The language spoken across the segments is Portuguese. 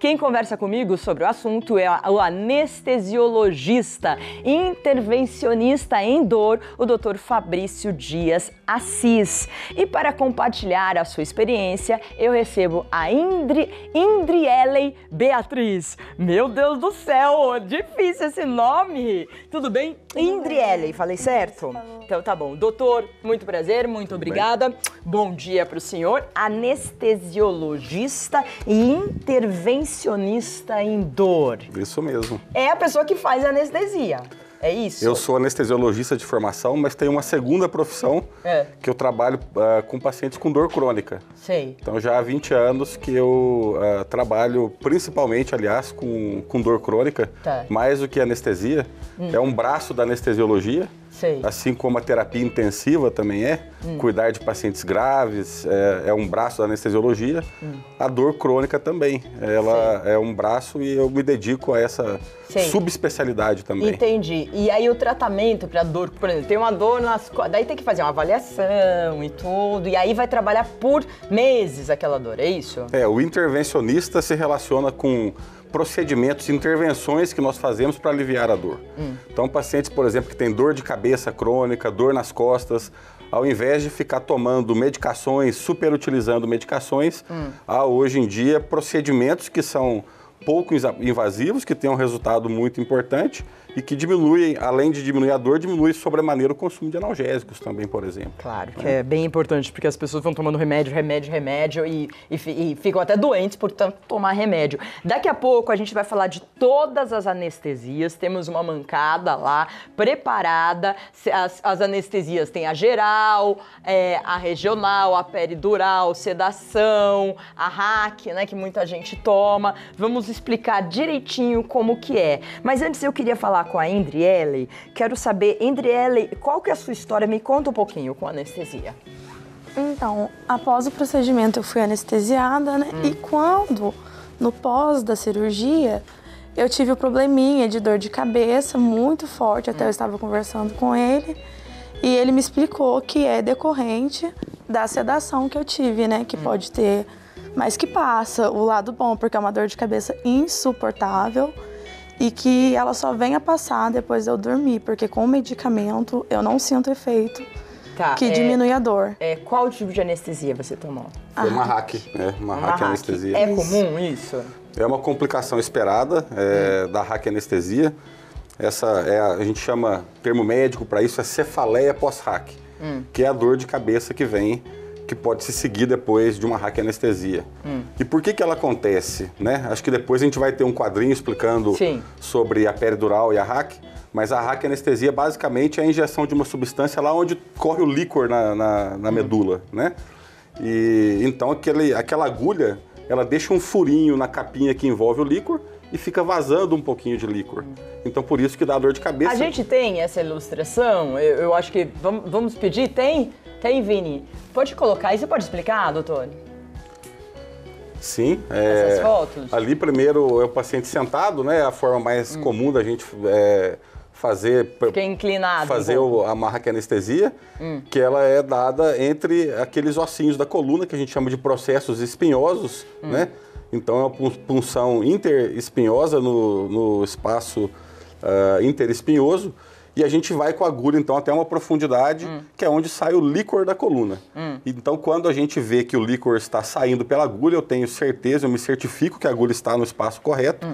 Quem conversa comigo sobre o assunto é o anestesiologista, intervencionista em dor, o Dr. Fabrício Dias Assis. E para compartilhar a sua experiência, eu recebo a Indriele Beatriz. Meu Deus do céu, difícil esse nome. Tudo bem? Indriele, falei certo? Então tá bom. Doutor, muito prazer, muito obrigada. Bom dia para o senhor. Anestesiologista e intervencionista em dor. Isso mesmo. É a pessoa que faz anestesia. É isso? Eu sou anestesiologista de formação, mas tenho uma segunda profissão, que eu trabalho com pacientes com dor crônica. Sei. Então já há 20 anos que eu trabalho principalmente, aliás, com dor crônica, mais do que anestesia. É um braço da anestesiologia. Sei. Assim como a terapia intensiva também cuidar de pacientes graves, é um braço da anestesiologia. A dor crônica também, ela é um braço e eu me dedico a essa subespecialidade também. Entendi. E aí o tratamento para dor, por exemplo, tem uma dor nas costas, daí tem que fazer uma avaliação e tudo, e aí vai trabalhar por meses aquela dor, é isso? O intervencionista se relaciona com procedimentos, intervenções que nós fazemos para aliviar a dor. Então, pacientes, por exemplo, que têm dor de cabeça crônica, dor nas costas, ao invés de ficar tomando medicações, superutilizando medicações, há hoje em dia procedimentos que são pouco invasivos, que têm um resultado muito importante e que diminuem, além de diminuir a dor, diminui sobremaneira o consumo de analgésicos também, por exemplo. Claro, que é bem importante, porque as pessoas vão tomando remédio e ficam até doentes por tanto tomar remédio. Daqui a pouco a gente vai falar de todas as anestesias, temos uma mancada lá preparada, as anestesias tem a geral, a regional, a peridural, sedação, a RAC, né, que muita gente toma. Vamos explicar direitinho como que é. Mas antes eu queria falar com a Indriele. Quero saber, Indriele, qual que é a sua história? Me conta um pouquinho com anestesia. Então, após o procedimento eu fui anestesiada, né? E quando, no pós da cirurgia, eu tive um probleminha de dor de cabeça muito forte, até eu estava conversando com ele, e ele me explicou que é decorrente da sedação que eu tive, né? Que pode ter, mas que passa o lado bom, porque é uma dor de cabeça insuportável e que ela só vem a passar depois de eu dormir, porque com o medicamento eu não sinto efeito que diminui a dor. Qual tipo de anestesia você tomou? Foi uma RAC, uma RAC anestesia. É comum isso? É uma complicação esperada da RAC anestesia. Essa a gente chama, termo médico para isso, é cefaleia pós-RAC, que é a dor de cabeça que vem, que pode se seguir depois de uma RAC anestesia. E por que ela acontece, né? Acho que depois a gente vai ter um quadrinho explicando sobre a peridural e a RAC, mas a RAC anestesia basicamente é a injeção de uma substância lá onde corre o líquor na medula, né? E então aquela agulha, ela deixa um furinho na capinha que envolve o líquor e fica vazando um pouquinho de líquor. Então por isso que dá dor de cabeça. A gente tem essa ilustração? Eu acho que vamos pedir? Tem? Tem, Vini? Pode colocar aí, você pode explicar, doutor? Sim. Essas fotos? Ali primeiro é o paciente sentado, né? A forma mais comum da gente fazer... Fica inclinado. Fazer a RAC anestesia, que ela é dada entre aqueles ossinhos da coluna, que a gente chama de processos espinhosos, né? Então é uma punção interespinhosa no espaço interespinhoso. E a gente vai com a agulha, então, até uma profundidade, que é onde sai o líquor da coluna. Então, quando a gente vê que o líquor está saindo pela agulha, eu tenho certeza, eu me certifico que a agulha está no espaço correto.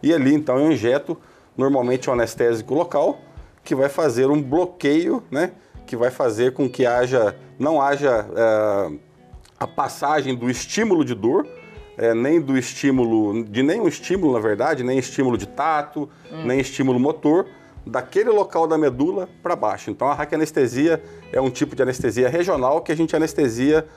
E ali, então, eu injeto, normalmente, um anestésico local, que vai fazer um bloqueio, né? Que vai fazer com que não haja a passagem do estímulo de dor, nem do estímulo, de nenhum estímulo, na verdade, nem estímulo de tato, nem estímulo motor, daquele local da medula para baixo. Então a RAC anestesia é um tipo de anestesia regional que a gente anestesia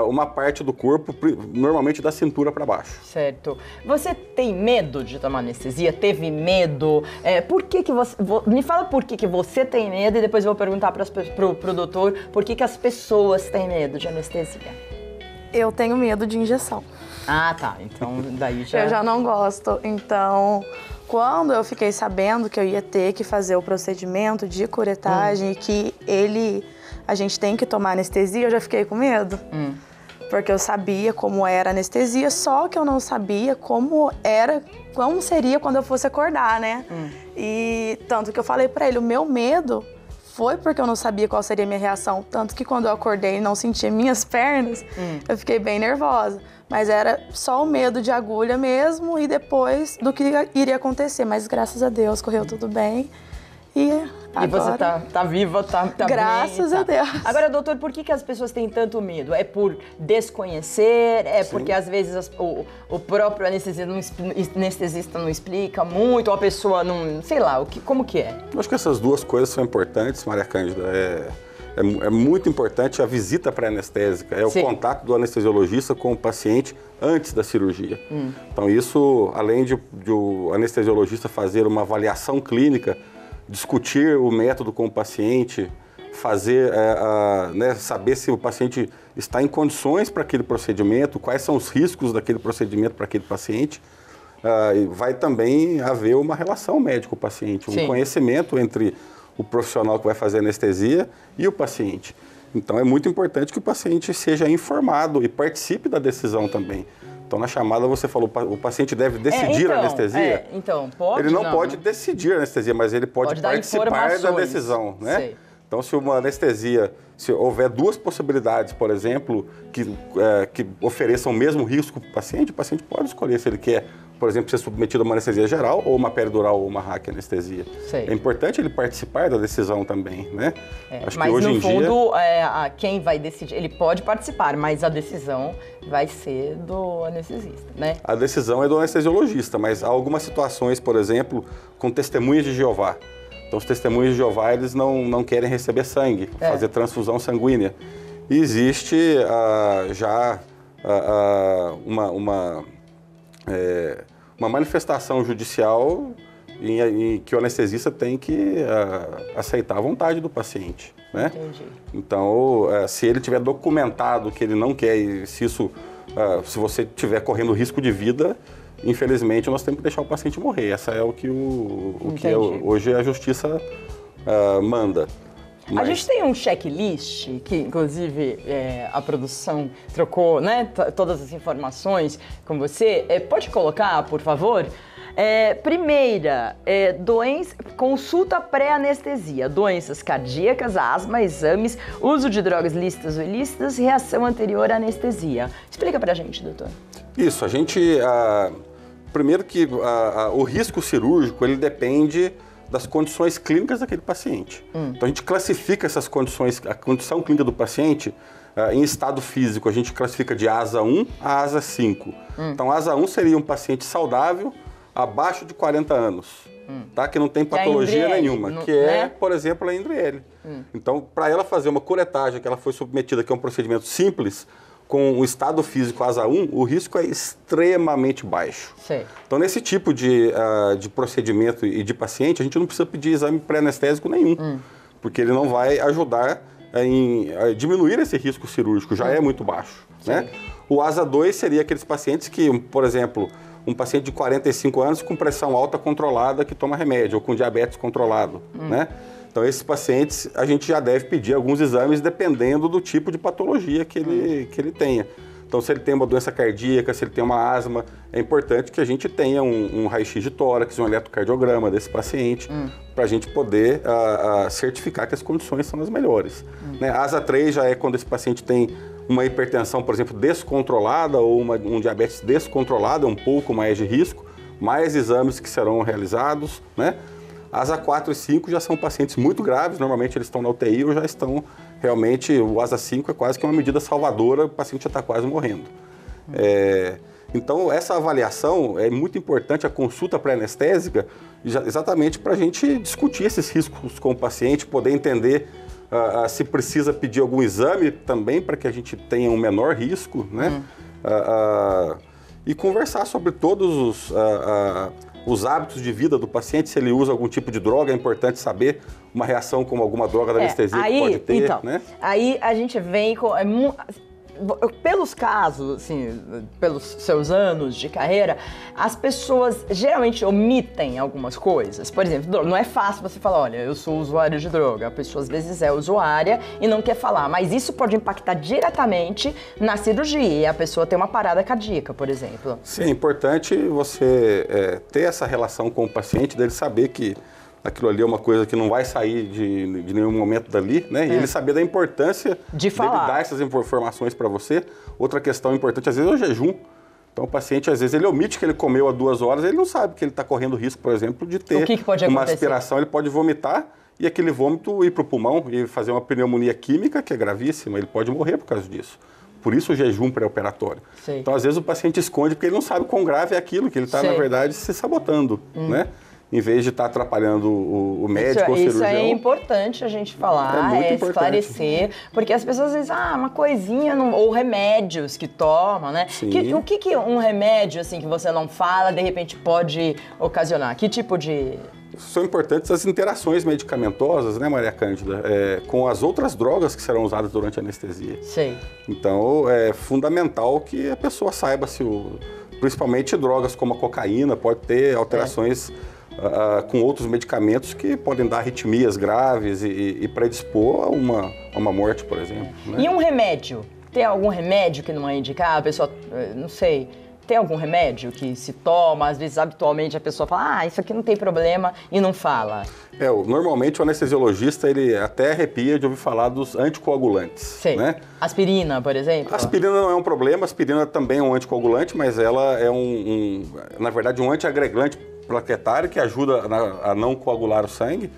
uma parte do corpo, normalmente da cintura para baixo. Certo. Você tem medo de tomar anestesia? Teve medo? Por que você... Me fala por que você tem medo e depois eu vou perguntar pro doutor por que as pessoas têm medo de anestesia. Eu tenho medo de injeção. Ah, tá. Então daí já... Eu já não gosto, então... Quando eu fiquei sabendo que eu ia ter que fazer o procedimento de curetagem e que a gente tem que tomar anestesia, eu já fiquei com medo. porque eu sabia como era a anestesia, só que eu não sabia como seria quando eu fosse acordar, né? E tanto que eu falei pra ele, o meu medo foi porque eu não sabia qual seria a minha reação. Tanto que quando eu acordei e não sentia minhas pernas, eu fiquei bem nervosa. Mas era só o medo de agulha mesmo e depois do que iria acontecer. Mas graças a Deus correu tudo bem. E agora... você tá viva, tá graças bem, a Deus. Agora, doutor, por que as pessoas têm tanto medo? É por desconhecer? É porque às vezes o próprio anestesista não explica muito, ou a pessoa não... Sei lá, como que é? Eu acho que essas duas coisas são importantes, Maria Cândida. É muito importante a visita pré-anestésica, o contato do anestesiologista com o paciente antes da cirurgia. Então isso, além de o anestesiologista fazer uma avaliação clínica, discutir o método com o paciente, saber se o paciente está em condições para aquele procedimento, quais são os riscos daquele procedimento para aquele paciente, vai também haver uma relação médico-paciente, um conhecimento entre o profissional que vai fazer anestesia e o paciente. Então é muito importante que o paciente seja informado e participe da decisão também. Então, na chamada você falou, o paciente deve decidir a anestesia. Pode? Ele não pode decidir a anestesia, mas ele pode participar da decisão, né? Sei. Então, se uma anestesia, se houver duas possibilidades, por exemplo, que ofereçam o mesmo risco para o paciente pode escolher se ele quer, por exemplo, ser submetido a uma anestesia geral ou uma peridural ou uma raquianestesia. É importante ele participar da decisão também, né? Acho que hoje no fundo, quem vai decidir, ele pode participar, mas a decisão vai ser do anestesista, né? A decisão é do anestesiologista, mas há algumas situações, por exemplo, com testemunhas de Jeová. Então, os testemunhos de Jeová, eles não querem receber sangue, fazer transfusão sanguínea. E existe já uma manifestação judicial em que o anestesista tem que aceitar a vontade do paciente, né? Entendi. Então, se ele tiver documentado que ele não quer, se você estiver correndo risco de vida, infelizmente nós temos que deixar o paciente morrer. Essa é o que hoje a justiça manda. A gente tem um checklist, que inclusive a produção trocou, né, todas as informações com você. Pode colocar, por favor? Primeira, consulta pré-anestesia, doenças cardíacas, asma, exames, uso de drogas lícitas ou ilícitas, reação anterior à anestesia. Explica pra gente, doutor. Isso, a gente... primeiro que o risco cirúrgico, ele depende das condições clínicas daquele paciente. Então a gente classifica essas condições, a condição clínica do paciente, em estado físico, a gente classifica de ASA 1 a ASA 5. Então ASA 1 seria um paciente saudável, abaixo de 40 anos, tá? Que não tem patologia nenhuma, por exemplo, a Indriele. Então, para ela fazer uma curetagem que ela foi submetida, que é um procedimento simples, com o estado físico ASA 1, o risco é extremamente baixo. Então, nesse tipo de procedimento e de paciente, a gente não precisa pedir exame pré-anestésico nenhum, porque ele não vai ajudar a diminuir esse risco cirúrgico, já é muito baixo, né? O ASA 2 seria aqueles pacientes que, por exemplo, um paciente de 45 anos com pressão alta controlada que toma remédio, ou com diabetes controlado, né? Então, esses pacientes, a gente já deve pedir alguns exames dependendo do tipo de patologia que ele tenha. Então, se ele tem uma doença cardíaca, se ele tem uma asma, é importante que a gente tenha um raio-x de tórax, um eletrocardiograma desse paciente, para a gente poder certificar que as condições são as melhores. Né? ASA 3 já é quando esse paciente tem uma hipertensão, por exemplo, descontrolada ou um diabetes descontrolado, é um pouco mais de risco, mais exames que serão realizados, né? ASA 4 e 5 já são pacientes muito graves, normalmente eles estão na UTI ou já estão realmente, o ASA 5 é quase que uma medida salvadora, o paciente já está quase morrendo. Então, essa avaliação é muito importante, a consulta pré-anestésica, exatamente para a gente discutir esses riscos com o paciente, poder entender se precisa pedir algum exame também para que a gente tenha um menor risco, né? E conversar sobre todos os hábitos de vida do paciente, se ele usa algum tipo de droga, é importante saber uma reação com alguma droga da anestesia que pode ter, então, né? Aí a gente vem com... pelos casos, assim, pelos seus anos de carreira, as pessoas geralmente omitem algumas coisas. Por exemplo, não é fácil você falar, olha, eu sou usuário de droga. A pessoa às vezes é usuária e não quer falar, mas isso pode impactar diretamente na cirurgia e a pessoa ter uma parada cardíaca, por exemplo. Sim, é importante você ter essa relação com o paciente, dele saber que aquilo ali é uma coisa que não vai sair de nenhum momento dali, né? E ele saber da importância de dele dar essas informações para você. Outra questão importante, às vezes, é o jejum. Então, o paciente, às vezes, ele omite que ele comeu há 2 horas, ele não sabe que ele está correndo risco, por exemplo, de ter uma aspiração, ele pode vomitar e aquele vômito ir para o pulmão e fazer uma pneumonia química, que é gravíssima, ele pode morrer por causa disso. Por isso o jejum pré-operatório. Então, às vezes, o paciente esconde porque ele não sabe quão grave é aquilo, que ele está, na verdade, se sabotando, né? Em vez de estar atrapalhando o médico ou o cirurgião. Isso é importante a gente falar, esclarecer, porque as pessoas dizem, uma coisinha, ou remédios que tomam, né? O que um remédio, assim, que você não fala, de repente pode ocasionar? Que tipo de... São importantes as interações medicamentosas, né, Maria Cândida, com as outras drogas que serão usadas durante a anestesia. Então, é fundamental que a pessoa saiba se principalmente drogas como a cocaína pode ter alterações com outros medicamentos que podem dar arritmias graves e predispor a uma morte, por exemplo. Né? E um remédio? Tem algum remédio que não é indicado? A pessoa, não sei, tem algum remédio que se toma? Às vezes, habitualmente, a pessoa fala, isso aqui não tem problema e não fala. Normalmente, o anestesiologista, ele até arrepia de ouvir falar dos anticoagulantes. Né? Aspirina, por exemplo? Aspirina não é um problema, aspirina também é um anticoagulante, mas ela é na verdade, um antiagregante plaquetário que ajuda a não coagular o sangue,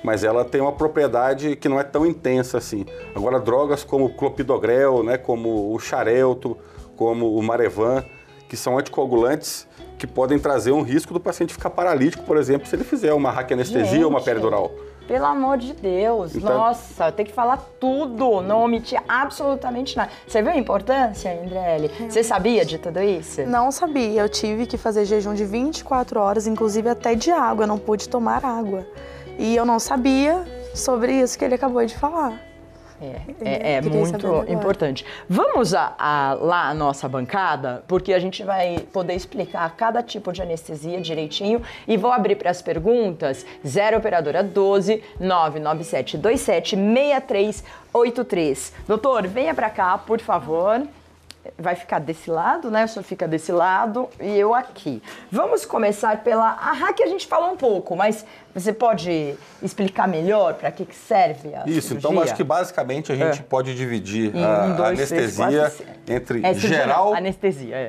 mas ela tem uma propriedade que não é tão intensa assim. Agora, drogas como o clopidogrel, né, como o xarelto, como o Marevan, que são anticoagulantes que podem trazer um risco do paciente ficar paralítico, por exemplo, se ele fizer uma raquianestesia ou uma peridural. Pelo amor de Deus, nossa, tem que falar tudo, não omitir absolutamente nada. Você viu a importância, Indrelli? Você sabia de tudo isso? Não sabia, eu tive que fazer jejum de 24 horas, inclusive até de água, eu não pude tomar água. E eu não sabia sobre isso que ele acabou de falar. É muito importante. Vamos lá à nossa bancada, porque a gente vai poder explicar cada tipo de anestesia direitinho e vou abrir para as perguntas 0 operadora 12 997 27 6383. Doutor, venha para cá, por favor. Vai ficar desse lado, né? O senhor fica desse lado e eu aqui. Vamos começar pela RAC, a gente falou um pouco, mas você pode explicar melhor para que serve a cirurgia? Então acho que basicamente a gente pode dividir a anestesia entre geral,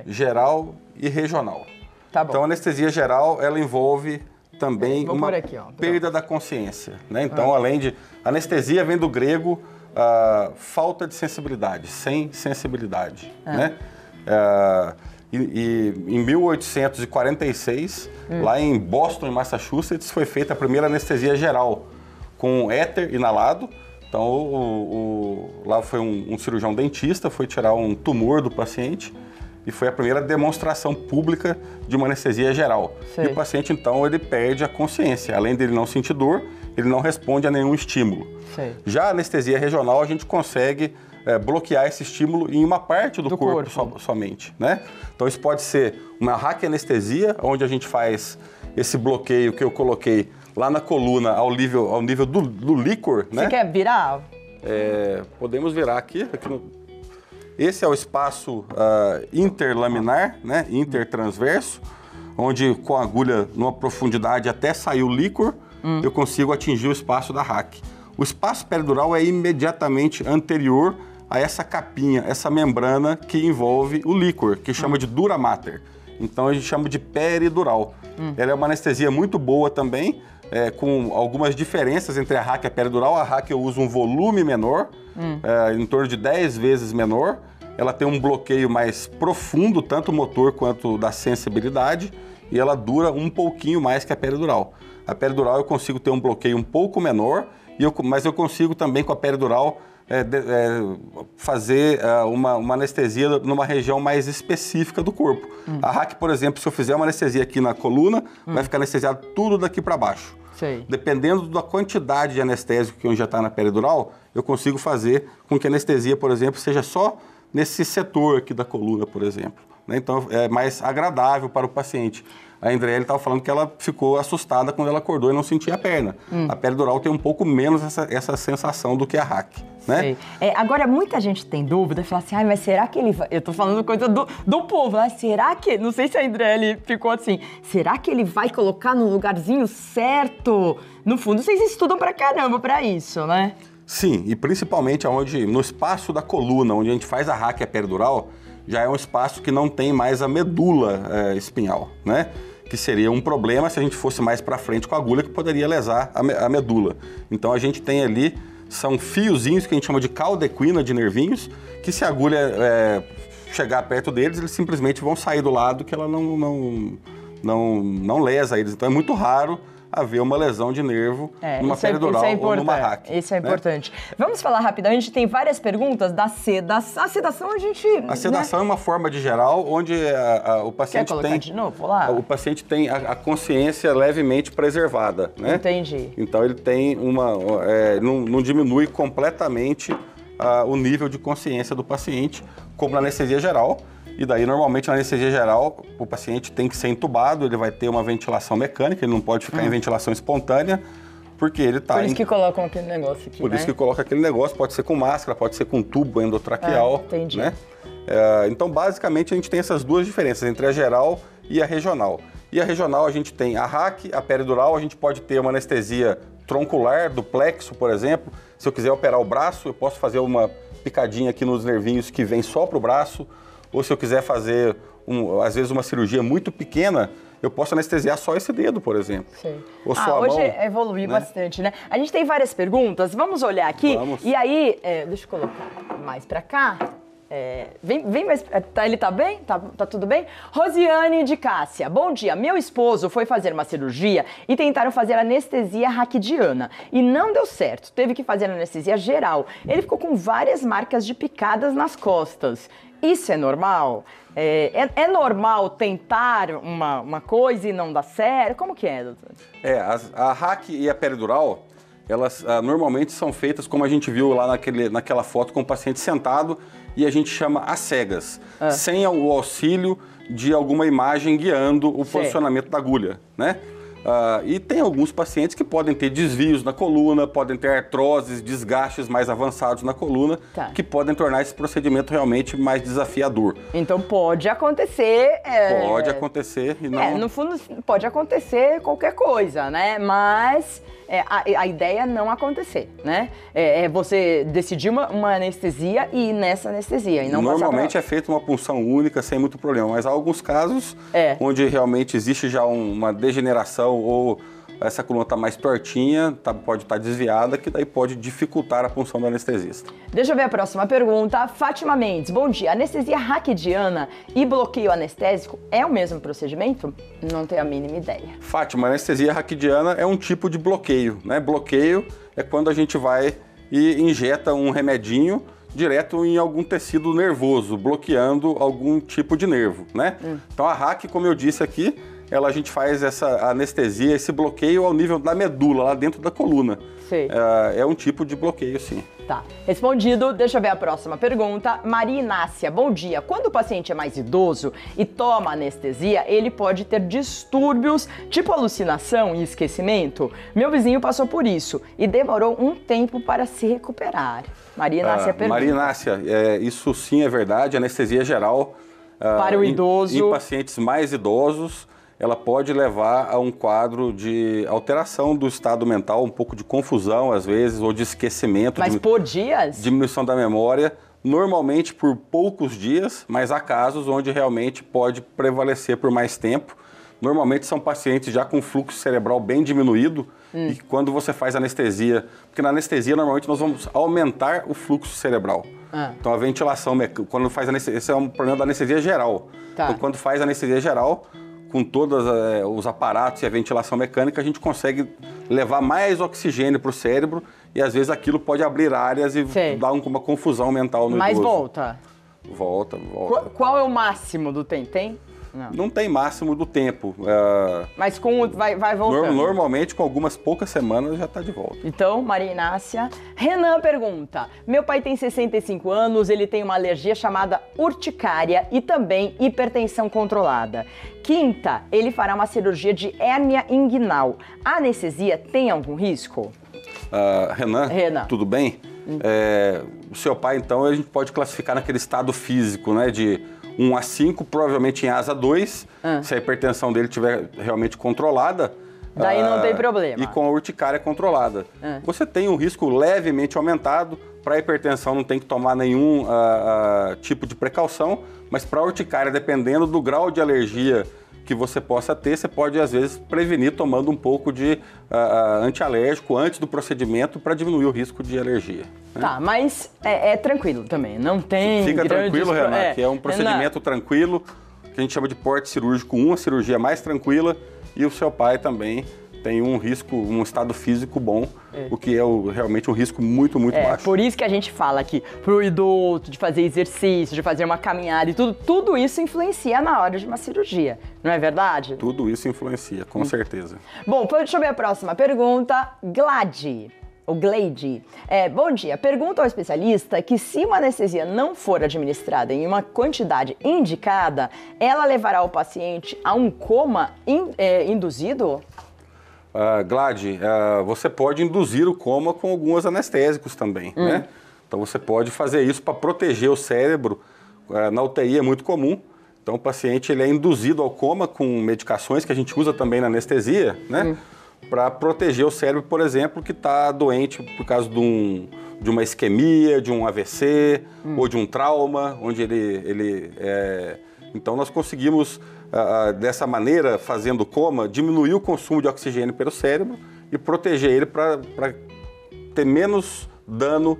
geral e regional. Tá bom. Então a anestesia geral, ela envolve também uma perda da consciência, né? Então além de... Anestesia vem do grego... falta de sensibilidade, sem sensibilidade, né? Em 1846, lá em Boston, Massachusetts, foi feita a primeira anestesia geral, com éter inalado. Então, lá foi um cirurgião dentista, foi tirar um tumor do paciente e foi a primeira demonstração pública de uma anestesia geral. E o paciente, então, ele perde a consciência. Além dele não sentir dor, ele não responde a nenhum estímulo. Já a anestesia regional, a gente consegue bloquear esse estímulo em uma parte do corpo somente, né? Então isso pode ser uma raquianestesia, onde a gente faz esse bloqueio que eu coloquei lá na coluna ao nível do líquor, né? Você quer virar? Podemos virar aqui. Esse é o espaço interlaminar, né? Intertransverso, onde com a agulha numa profundidade até sair o líquor, eu consigo atingir o espaço da RAC. O espaço peridural é imediatamente anterior a essa capinha, essa membrana que envolve o líquor, que chama de dura mater. Então a gente chama de peridural. Ela é uma anestesia muito boa também, com algumas diferenças entre a RAC e a peridural. A RAC eu uso um volume menor, em torno de 10 vezes menor. Ela tem um bloqueio mais profundo, tanto motor quanto da sensibilidade, e ela dura um pouquinho mais que a peridural. A peridural eu consigo ter um bloqueio um pouco menor, mas eu consigo também com a peridural fazer uma anestesia numa região mais específica do corpo. A RAC, por exemplo, se eu fizer uma anestesia aqui na coluna, vai ficar anestesiado tudo daqui para baixo. Dependendo da quantidade de anestésico que eu injetar na peridural, eu consigo fazer com que a anestesia, por exemplo, seja só nesse setor aqui da coluna, por exemplo, né? Então, é mais agradável para o paciente. A Andriele estava falando que ela ficou assustada quando ela acordou e não sentia a perna. A peridural tem um pouco menos essa sensação do que a RAC, né? Agora, muita gente tem dúvida, fala assim, mas será que ele vai... Eu tô falando coisa do povo, né? Será que... Não sei se a Andriele ficou assim, será que ele vai colocar no lugarzinho certo? No fundo, vocês estudam pra caramba pra isso, né? Sim, e principalmente no espaço da coluna, onde a gente faz a RAC e a peridural, já é um espaço que não tem mais a medula espinhal, né? Que seria um problema se a gente fosse mais para frente com a agulha, que poderia lesar a medula. Então a gente tem ali, são fiozinhos que a gente chama de caudequina de nervinhos, que se a agulha chegar perto deles, eles simplesmente vão sair do lado que ela não lesa eles. Então é muito raro haver uma lesão de nervo numa peridural ou numa RAC. Isso é importante. Vamos falar rapidamente, tem várias perguntas da sedação. A sedação a gente... A sedação é uma forma de geral onde o paciente Quer colocar tem... de novo lá? O paciente tem a consciência levemente preservada, né? Entendi. Então ele tem não diminui completamente o nível de consciência do paciente, como na anestesia geral. E daí, normalmente, na anestesia geral, o paciente tem que ser entubado, ele vai ter uma ventilação mecânica, ele não pode ficar em ventilação espontânea, porque ele está... Por isso que colocam aquele negócio aqui, Por isso que coloca aquele negócio, pode ser com máscara, pode ser com tubo endotraqueal, entendi. Né? Então, basicamente, a gente tem essas duas diferenças entre a geral e a regional. E a regional, a gente tem a RAC, a peridural, a gente pode ter uma anestesia troncular, do plexo, por exemplo. Se eu quiser operar o braço, eu posso fazer uma picadinha aqui nos nervinhos que vem só para o braço. Ou se eu quiser fazer, às vezes, uma cirurgia muito pequena, eu posso anestesiar só esse dedo, por exemplo. Sim. Ou só a hoje mão, evoluiu bastante, né? A gente tem várias perguntas, vamos olhar aqui. Vamos. E aí, deixa eu colocar mais pra cá. Vem mais. Ele tá bem? Tá tudo bem? Rosiane de Cássia. Bom dia. Meu esposo foi fazer uma cirurgia e tentaram fazer anestesia raquidiana. E não deu certo. Teve que fazer anestesia geral. Ele ficou com várias marcas de picadas nas costas. Isso é normal? É normal tentar uma coisa e não dar certo? Como que é, doutor? A RAC e a peridural, elas normalmente são feitas como a gente viu lá naquela foto com o paciente sentado e a gente chama às cegas, sem o auxílio de alguma imagem guiando o posicionamento da agulha, né? E tem alguns pacientes que podem ter desvios na coluna, podem ter artroses, desgastes mais avançados na coluna, que podem tornar esse procedimento realmente mais desafiador. Então pode acontecer... Pode acontecer e não... no fundo pode acontecer qualquer coisa, né? Mas a ideia é não acontecer, né? Você decidir uma anestesia e ir nessa anestesia. E não normalmente é feita uma punção única, sem muito problema, mas há alguns casos onde realmente existe já uma degeneração ou essa coluna está mais tortinha, pode estar desviada, que daí pode dificultar a punção do anestesista. Deixa eu ver a próxima pergunta. Fátima Mendes, bom dia. Anestesia raquidiana e bloqueio anestésico é o mesmo procedimento? Não tenho a mínima ideia. Fátima, a anestesia raquidiana é um tipo de bloqueio, né? Bloqueio é quando a gente vai e injeta um remedinho direto em algum tecido nervoso, bloqueando algum tipo de nervo, né? Então a RAC, como eu disse aqui, a gente faz essa anestesia, esse bloqueio ao nível da medula, lá dentro da coluna. Sim. É um tipo de bloqueio, sim. Tá. Respondido. Deixa eu ver a próxima pergunta. Maria Inácia, bom dia. Quando o paciente é mais idoso e toma anestesia, ele pode ter distúrbios, tipo alucinação e esquecimento? Meu vizinho passou por isso e demorou um tempo para se recuperar. Maria Inácia pergunta. Maria Inácia, isso sim é verdade. Anestesia geral para o idoso. Em pacientes mais idosos, ela pode levar a um quadro de alteração do estado mental, um pouco de confusão às vezes, ou de esquecimento. Mas por dias? Diminuição da memória, normalmente por poucos dias, mas há casos onde realmente pode prevalecer por mais tempo. Normalmente são pacientes já com fluxo cerebral bem diminuído e quando você faz anestesia, porque na anestesia normalmente nós vamos aumentar o fluxo cerebral. Então a ventilação, quando faz anestesia, esse é um problema da anestesia geral. Tá. Então quando faz anestesia geral, com todos os aparatos e a ventilação mecânica, a gente consegue levar mais oxigênio para o cérebro e às vezes aquilo pode abrir áreas e dar uma confusão mental no idoso. Mas volta? Volta. Qual é o máximo do tempo? Tem? Não tem máximo do tempo. Mas vai voltando. Normalmente, com algumas poucas semanas, já está de volta. Então, Maria Inácia. Renan pergunta: meu pai tem 65 anos, ele tem uma alergia chamada urticária e também hipertensão controlada. Quinta, ele fará uma cirurgia de hérnia inguinal. A anestesia tem algum risco? Renan, tudo bem? O seu pai, então, a gente pode classificar naquele estado físico, né, de 1 a 5, provavelmente em asa 2, se a hipertensão dele estiver realmente controlada. Daí não tem problema. E com a urticária controlada. Você tem um risco levemente aumentado. Para a hipertensão não tem que tomar nenhum tipo de precaução, mas para a urticária, dependendo do grau de alergia que você possa ter, você pode, às vezes, prevenir tomando um pouco de antialérgico antes do procedimento para diminuir o risco de alergia. Né? Tá, mas é tranquilo também, não tem Fica tranquilo, Renan, que é um Renan, procedimento tranquilo, que a gente chama de porte cirúrgico 1, a cirurgia mais tranquila, e o seu pai também tem um risco, um estado físico bom, o que é realmente um risco muito baixo. Por isso que a gente fala que pro idoso, de fazer exercício, de fazer uma caminhada e tudo isso influencia na hora de uma cirurgia, não é verdade? Tudo isso influencia, com certeza. Bom, deixa eu ver a próxima pergunta. Glade. Bom dia. Pergunta ao especialista que se uma anestesia não for administrada em uma quantidade indicada, ela levará o paciente a um coma induzido? Glade, você pode induzir o coma com alguns anestésicos também, né? Então você pode fazer isso para proteger o cérebro. Na UTI é muito comum. Então o paciente ele é induzido ao coma com medicações que a gente usa também na anestesia, né? Para proteger o cérebro, por exemplo, que está doente por causa de uma isquemia, de um AVC ou de um trauma, onde Então nós conseguimos, dessa maneira, fazendo coma, diminuir o consumo de oxigênio pelo cérebro e proteger ele para ter menos dano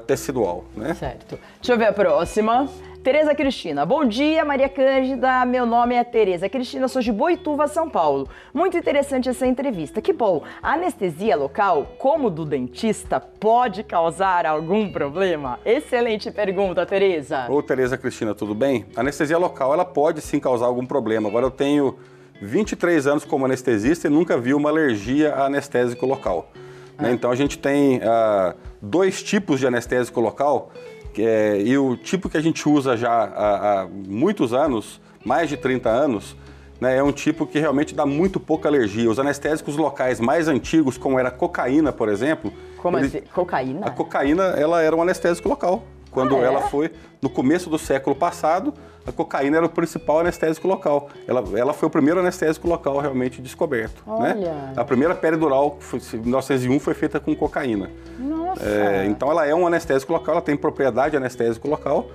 tecidual, né? Certo. Deixa eu ver a próxima. Tereza Cristina. Bom dia, Maria Cândida. Meu nome é Tereza Cristina, sou de Boituva, São Paulo. Muito interessante essa entrevista. Que bom. A anestesia local, como do dentista, pode causar algum problema? Excelente pergunta, Tereza. Ô, Tereza Cristina, tudo bem? A anestesia local, ela pode sim causar algum problema. Agora, eu tenho 23 anos como anestesista e nunca vi uma alergia a anestésico local. Né? Então, a gente tem 2 tipos de anestésico local. E o tipo que a gente usa já há muitos anos, mais de 30 anos, né, é um tipo que realmente dá muito pouca alergia. Os anestésicos locais mais antigos, como era a cocaína, por exemplo... Como assim? Cocaína? A cocaína, ela era um anestésico local. Quando ela foi, no começo do século passado, a cocaína era o principal anestésico local. Ela foi o primeiro anestésico local realmente descoberto. Olha. Né? A primeira peridural, em 1901, foi feita com cocaína. Nossa! Então ela é um anestésico local, ela tem propriedade de anestésico local.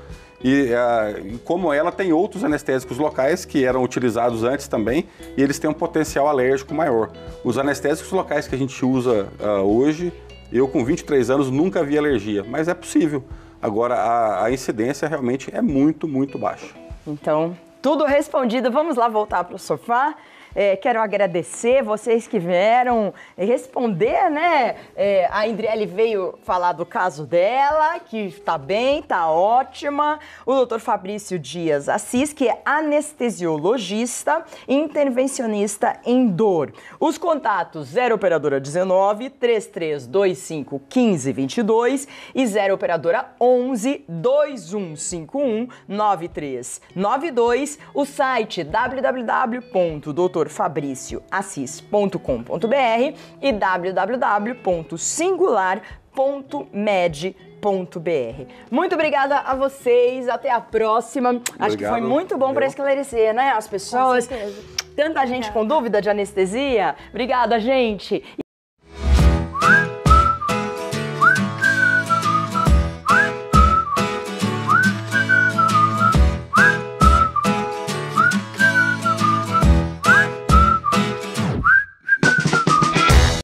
E como ela, tem outros anestésicos locais que eram utilizados antes também, e eles têm um potencial alérgico maior. Os anestésicos locais que a gente usa hoje, eu com 23 anos nunca vi alergia, mas é possível. Agora, a incidência realmente é muito baixa. Então, tudo respondido. Vamos lá voltar para o sofá. Quero agradecer vocês que vieram responder, né? A Indriele veio falar do caso dela, que está bem, está ótima. O Dr. Fabrício Dias Assis, que é anestesiologista e intervencionista em dor. Os contatos 0 operadora 19 3325 1522 e 0 operadora 11 2151 9392. O site www.drfabricioassis.com.br e www.singular.med.br. Muito obrigada a vocês, até a próxima. Obrigado. Acho que foi muito bom para esclarecer, né, as pessoas. Com certeza. Tanta gente com dúvida de anestesia. Obrigada, gente.